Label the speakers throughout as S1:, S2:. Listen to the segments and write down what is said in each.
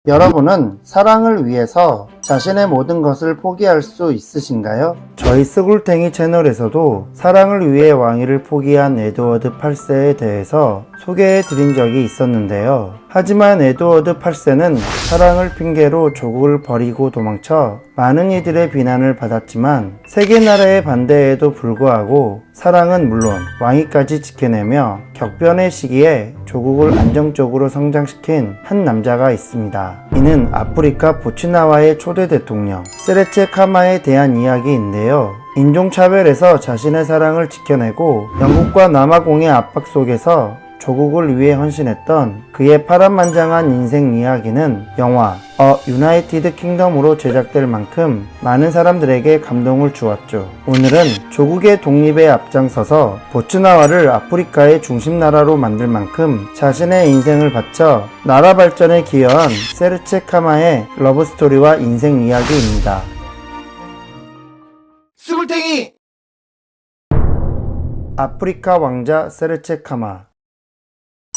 S1: 여러분은 사랑을 위해서 자신의 모든 것을 포기할 수 있으신가요? 저희 스굴탱이 채널에서도 사랑을 위해 왕위를 포기한 에드워드 8세에 대해서 소개해 드린 적이 있었는데요. 하지만 에드워드 8세는 사랑을 핑계로 조국을 버리고 도망쳐 많은 이들의 비난을 받았지만 세계 나라의 반대에도 불구하고 사랑은 물론 왕위까지 지켜내며 격변의 시기에 조국을 안정적으로 성장시킨 한 남자가 있습니다. 이는 아프리카 보츠나와의 초대 대통령 세레체 카마에 대한 이야기인데요. 인종차별에서 자신의 사랑을 지켜내고 영국과 남아공의 압박 속에서 조국을 위해 헌신했던 그의 파란만장한 인생 이야기는 영화 유나이티드 킹덤으로 제작될 만큼 많은 사람들에게 감동을 주었죠. 오늘은 조국의 독립에 앞장서서 보츠나와를 아프리카의 중심 나라로 만들 만큼 자신의 인생을 바쳐 나라 발전에 기여한 세르체 카마의 러브스토리와 인생 이야기입니다.
S2: 스굴탱이!
S1: 아프리카 왕자 세르체 카마.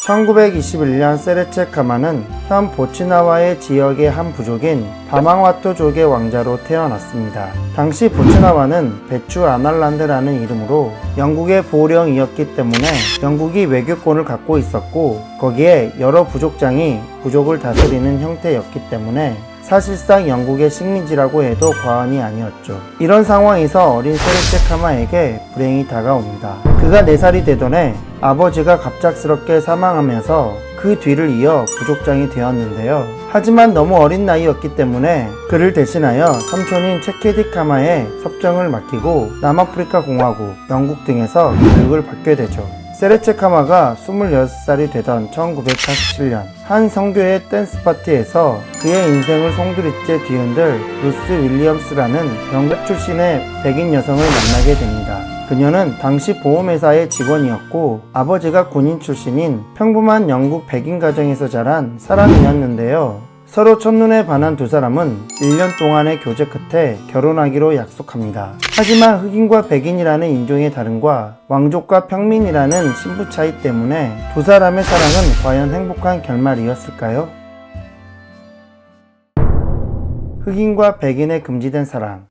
S1: 1921년 세르체 카마는 현 보츠나와의 지역의 한 부족인 바망와토족의 왕자로 태어났습니다. 당시 보츠나와는 베추 아날란드라는 이름으로 영국의 보령이었기 때문에 영국이 외교권을 갖고 있었고 거기에 여러 부족장이 부족을 다스리는 형태였기 때문에 사실상 영국의 식민지라고 해도 과언이 아니었죠. 이런 상황에서 어린 세르체 카마에게 불행이 다가옵니다. 그가 4살이 되던 해 아버지가 갑작스럽게 사망하면서 그 뒤를 이어 부족장이 되었는데요. 하지만 너무 어린 나이였기 때문에 그를 대신하여 삼촌인 체케디 카마에 섭정을 맡기고 남아프리카 공화국, 영국 등에서 교육을 받게 되죠. 세르체 카마가 26살이 되던 1947년 한 성교의 댄스 파티에서 그의 인생을 송두리째 뒤흔들 루스 윌리엄스라는 영국 출신의 백인 여성을 만나게 됩니다. 그녀는 당시 보험회사의 직원이었고 아버지가 군인 출신인 평범한 영국 백인 가정에서 자란 사람이었는데요. 서로 첫눈에 반한 두 사람은 1년 동안의 교제 끝에 결혼하기로 약속합니다. 하지만 흑인과 백인이라는 인종의 다름과 왕족과 평민이라는 신분 차이 때문에 두 사람의 사랑은 과연 행복한 결말이었을까요? 흑인과 백인의 금지된 사랑.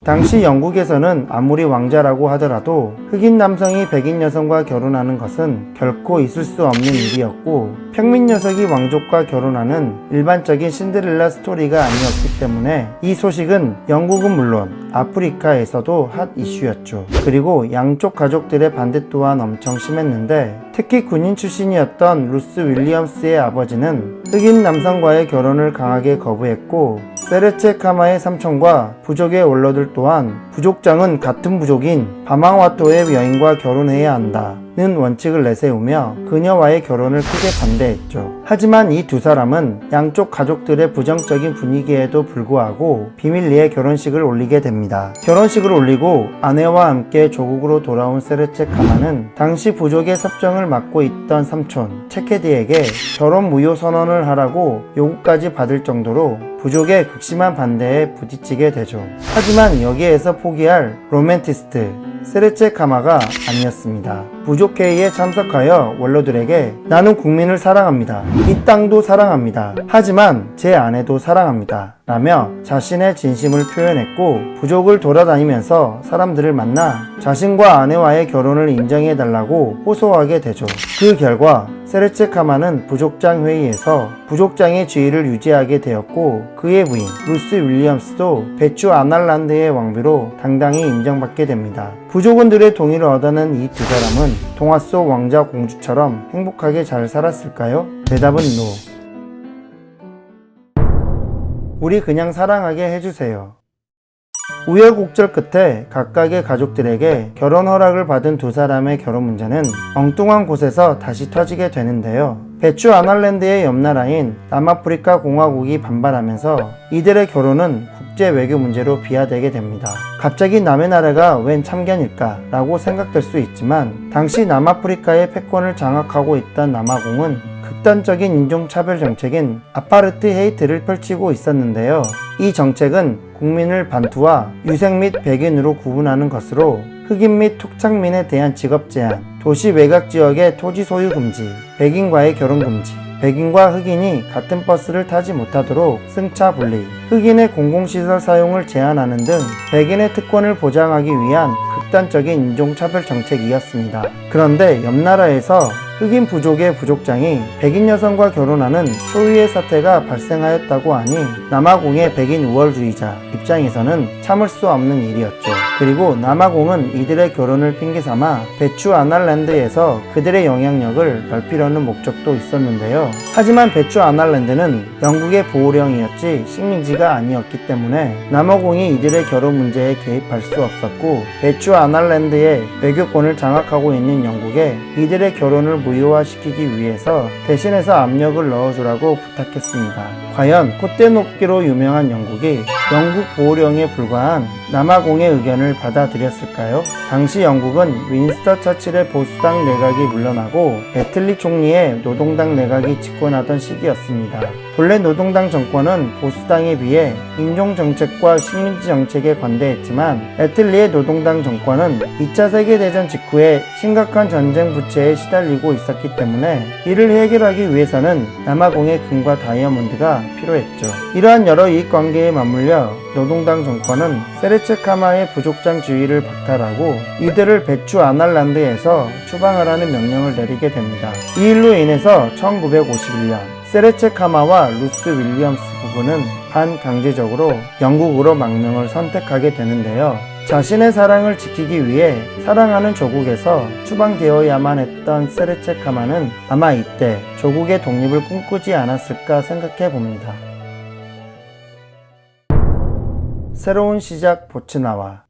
S1: 당시 영국에서는 아무리 왕자라고 하더라도 흑인 남성이 백인 여성과 결혼하는 것은 결코 있을 수 없는 일이었고 평민 녀석이 왕족과 결혼하는 일반적인 신데렐라 스토리가 아니었기 때문에 이 소식은 영국은 물론 아프리카에서도 핫 이슈였죠. 그리고 양쪽 가족들의 반대 또한 엄청 심했는데 특히 군인 출신이었던 루스 윌리엄스의 아버지는 흑인 남성과의 결혼을 강하게 거부했고 세르체 카마의 삼촌과 부족의 원로들 또한 부족장은 같은 부족인 바망와토의 여인과 결혼해야 한다는 원칙을 내세우며 그녀와의 결혼을 크게 반대했죠. 하지만 이 두 사람은 양쪽 가족들의 부정적인 분위기에도 불구하고 비밀리에 결혼식을 올리게 됩니다. 결혼식을 올리고 아내와 함께 조국으로 돌아온 세르체 카마는 당시 부족의 섭정을 맡고 있던 삼촌 체케디에게 결혼 무효 선언을 하라고 요구까지 받을 정도로 부족의 극심한 반대에 부딪히게 되죠. 하지만 여기에서 포기할 로맨티스트 세르체 카마가 아니었습니다. 부족회의에 참석하여 원로들에게 나는 국민을 사랑합니다. 이 땅도 사랑합니다. 하지만 제 아내도 사랑합니다. 라며 자신의 진심을 표현했고 부족을 돌아다니면서 사람들을 만나 자신과 아내와의 결혼을 인정해달라고 호소하게 되죠. 그 결과 세르체 카마는 부족장 회의에서 부족장의 지위를 유지하게 되었고 그의 부인 루스 윌리엄스도 베추 아날란드의 왕비로 당당히 인정받게 됩니다. 부족원들의 동의를 얻어낸 이 두 사람은 동화 속 왕자 공주처럼 행복하게 잘 살았을까요? 대답은 NO. 우리 그냥 사랑하게 해주세요. 우여곡절 끝에 각각의 가족들에게 결혼 허락을 받은 두 사람의 결혼 문제는 엉뚱한 곳에서 다시 터지게 되는데요. 베추 아날랜드의 옆나라인 남아프리카 공화국이 반발하면서 이들의 결혼은 국제 외교 문제로 비화되게 됩니다. 갑자기 남의 나라가 웬 참견일까 라고 생각될 수 있지만 당시 남아프리카의 패권을 장악하고 있던 남아공은 극단적인 인종차별 정책인 아파르트헤이트를 펼치고 있었는데요. 이 정책은 국민을 반투와 유색 및 백인으로 구분하는 것으로 흑인 및 토착민에 대한 직업 제한, 도시 외곽 지역의 토지 소유 금지, 백인과의 결혼 금지, 백인과 흑인이 같은 버스를 타지 못하도록 승차 분리, 흑인의 공공시설 사용을 제한하는 등 백인의 특권을 보장하기 위한 극단적인 인종차별 정책이었습니다. 그런데 옆 나라에서 흑인 부족의 부족장이 백인 여성과 결혼하는 초유의 사태가 발생하였다고 하니 남아공의 백인 우월주의자 입장에서는 참을 수 없는 일이었죠. 그리고 남아공은 이들의 결혼을 핑계삼아 배추 아날랜드에서 그들의 영향력을 넓히려는 목적도 있었는데요. 하지만 배추 아날랜드는 영국의 보호령이었지 식민지가 아니었기 때문에 남아공이 이들의 결혼 문제에 개입할 수 없었고, 배추 아날랜드의 외교권을 장악하고 있는 영국에 이들의 결혼을 무효화시키기 위해서 대신해서 압력을 넣어주라고 부탁했습니다. 과연 콧대 높기로 유명한 영국이 영국 보호령에 불과한 남아공의 의견을 받아들였을까요? 당시 영국은 윈스터 처칠의 보수당 내각이 물러나고 애틀리 총리의 노동당 내각이 집권하던 시기였습니다. 본래 노동당 정권은 보수당에 비해 인종정책과 식민지 정책에 관대했지만 애틀리의 노동당 정권은 2차 세계대전 직후에 심각한 전쟁 부채에 시달리고 있었기 때문에 이를 해결하기 위해서는 남아공의 금과 다이아몬드가 필요했죠. 이러한 여러 이익관계에 맞물려 노동당 정권은 세레체카마의 부족장주의를 박탈하고 이들을 배추 아날란드에서 추방하라는 명령을 내리게 됩니다. 이 일로 인해서 1951년 세레체카마와 루스 윌리엄스 부부는 반강제적으로 영국으로 망명을 선택하게 되는데요. 자신의 사랑을 지키기 위해 사랑하는 조국에서 추방되어야만 했던 세레체카마는 아마 이때 조국의 독립을 꿈꾸지 않았을까 생각해 봅니다. 새로운 시작 보츠나와.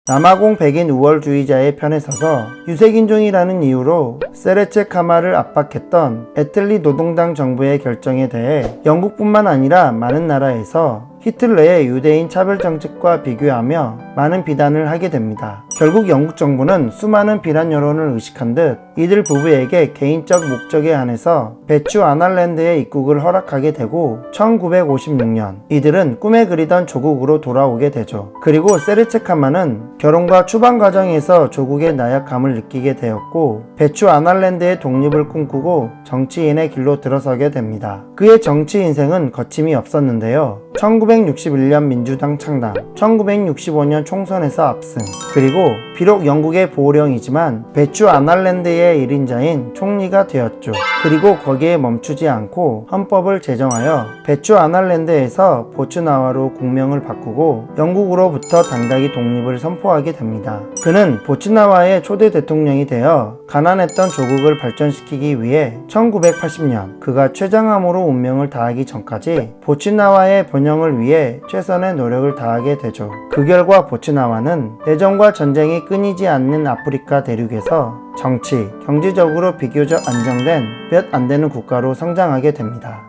S1: 남아공 백인 우월주의자의 편에 서서 유색인종이라는 이유로 세레체카마를 압박했던 애틀리 노동당 정부의 결정에 대해 영국뿐만 아니라 많은 나라에서 히틀러의 유대인 차별 정책과 비교하며 많은 비난을 하게 됩니다. 결국 영국 정부는 수많은 비난 여론을 의식한 듯 이들 부부에게 개인적 목적에 한해서 배추 아날랜드의 입국을 허락하게 되고 1956년 이들은 꿈에 그리던 조국으로 돌아오게 되죠. 그리고 세레체카마는 결혼과 추방 과정에서 조국의 나약함을 느끼게 되었고 배추 아날랜드의 독립을 꿈꾸고 정치인의 길로 들어서게 됩니다. 그의 정치 인생은 거침이 없었는데요. 1961년 민주당 창당, 1965년 총선에서 압승, 그리고 비록 영국의 보호령이지만 배추 아날랜드의 1인자인 총리가 되었죠. 그리고 거기에 멈추지 않고 헌법을 제정하여 배추 아날랜드에서 보츠나와로 국명을 바꾸고 영국으로부터 당당히 독립을 선포하게 됩니다. 그는 보츠나와의 초대 대통령이 되어 가난했던 조국을 발전시키기 위해 1980년 그가 최장암으로 운명을 다하기 전까지 보츠나와의 번영을 위해 최선의 노력을 다하게 되죠. 그 결과 보츠나와는 내전과 전쟁이 끊이지 않는 아프리카 대륙에서 정치, 경제적으로 비교적 안정된 몇 안 되는 국가로 성장하게 됩니다.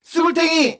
S1: 스물탱이!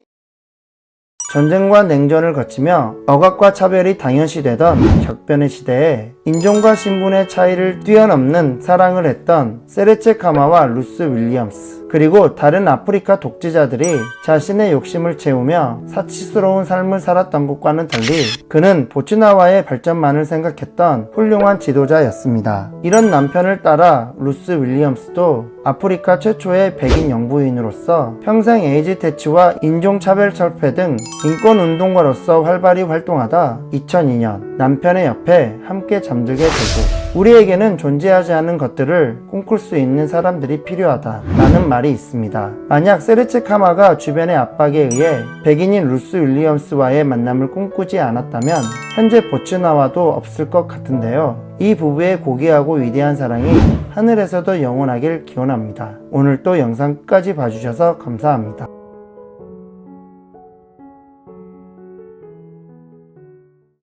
S1: 전쟁과 냉전을 거치며 억압과 차별이 당연시되던 격변의 시대에 인종과 신분의 차이를 뛰어넘는 사랑을 했던 세레체카마와 루스 윌리엄스, 그리고 다른 아프리카 독재자들이 자신의 욕심을 채우며 사치스러운 삶을 살았던 것과는 달리 그는 보츠나와의 발전만을 생각했던 훌륭한 지도자였습니다. 이런 남편을 따라 루스 윌리엄스도 아프리카 최초의 백인 영부인으로서 평생 에이즈 퇴치와 인종차별 철폐 등 인권운동가로서 활발히 활동하다 2002년 남편의 옆에 함께 잠들게 되고, 우리에게는 존재하지 않은 것들을 꿈꿀 수 있는 사람들이 필요하다 라는 말이 있습니다. 만약 세레체카마가 주변의 압박에 의해 백인인 루스 윌리엄스와의 만남을 꿈꾸지 않았다면 현재 보츠나와도 없을 것 같은데요. 이 부부의 고귀하고 위대한 사랑이 하늘에서도 영원하길 기원합니다. 오늘도 영상 끝까지 봐주셔서 감사합니다.